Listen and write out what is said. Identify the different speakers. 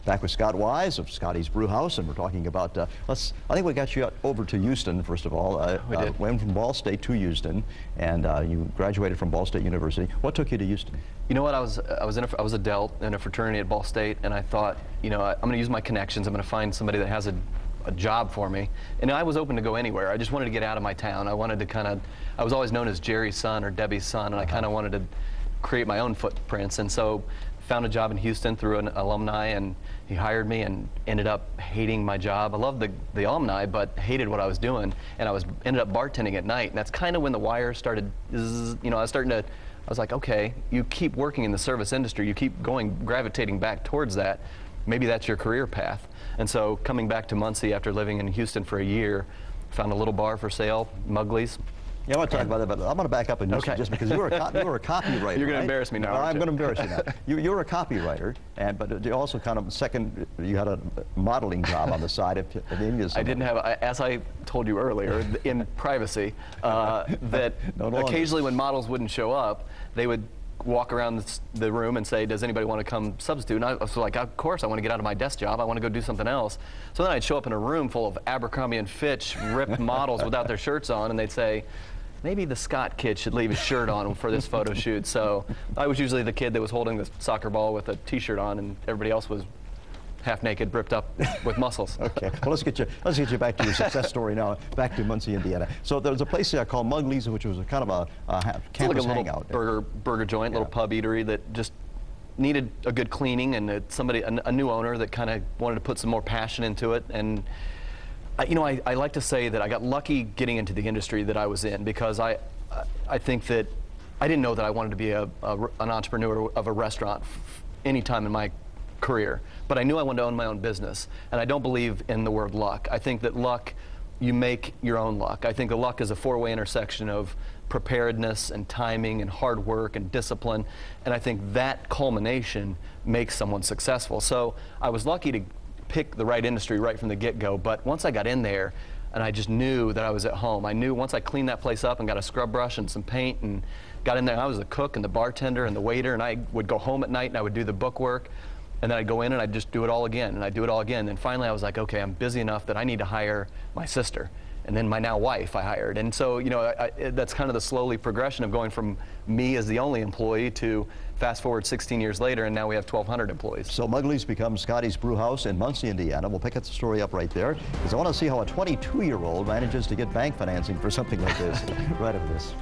Speaker 1: Back with Scott Wise of Scotty's Brewhouse, and we're talking about, I think we got you over to Houston, first of all.
Speaker 2: We did.
Speaker 1: Went from Ball State to Houston, and you graduated from Ball State University. What took you to Houston?
Speaker 2: You know what, I was a Delt in a fraternity at Ball State, and I thought, you know, I'm going to use my connections. I'm going to find somebody that has a job for me. And I was open to go anywhere. I just wanted to get out of my town. I wanted to I was always known as Jerry's son or Debbie's son, and I kind of wanted to create my own footprints. And so found a job in Houston through an alumni, and he hired me and ended up hating my job. I loved the alumni, but hated what I was doing. And I ended up bartending at night, and that's kind of when the wires started, you know, I was like, okay, you keep working in the service industry, you keep gravitating back towards that, maybe that's your career path. And so coming back to Muncie after living in Houston for a year, found a little bar for sale, Mugli's.
Speaker 1: Yeah, I want to talk about that, but I'm going to back up in Houston just because you were a copywriter.
Speaker 2: You're going to embarrass me now.
Speaker 1: I'm going to embarrass you now. You were a copywriter, but you also you had a modeling job on the side of India's.
Speaker 2: I didn't have, as I told you earlier, in privacy, that occasionally when models wouldn't show up, they would walk around the room and say, does anybody want to come substitute? And I was like, of course, I want to get out of my desk job. I want to go do something else. So then I'd show up in a room full of Abercrombie and Fitch ripped models without their shirts on, and they'd say, maybe the Scott kid should leave his shirt on for this photo shoot. So I was usually the kid that was holding the soccer ball with a t-shirt on, and everybody else was half naked, ripped up with muscles. Okay, well, let's get you back to your success story now, back to Muncie, Indiana. So there's a place there called Mugli's, which was a kind of a campus hangout. Burger joint, little pub eatery that just needed a good cleaning, and a new owner that kind of wanted to put some more passion into it. And you know, I like to say that I got lucky getting into the industry that I was in, because I think that I didn't know that I wanted to be an entrepreneur of a restaurant any time in my career, but I knew I wanted to own my own business. And I don't believe in the word luck. I think that luck, you make your own luck. I think the luck is a four-way intersection of preparedness and timing and hard work and discipline, and I think that culmination makes someone successful. So I was lucky to pick the right industry right from the get-go, but once I got in there and I just knew that I was at home, I knew once I cleaned that place up and got a scrub brush and some paint and got in there, I was the cook and the bartender and the waiter, and I would go home at night and I would do the book work, and then I'd go in and I'd just do it all again, and I'd do it all again. And finally I was like, okay, I'm busy enough that I need to hire my sister. And then my now wife I hired. And so, you know, that's kind of the slowly progression of going from me as the only employee to fast forward 16 years later, and now we have 1,200 employees. So Mugli's becomes Scotty's Brewhouse in Muncie, Indiana. We'll pick up the story up right there, because I want to see how a 22-year-old manages to get bank financing for something like this. Right after this.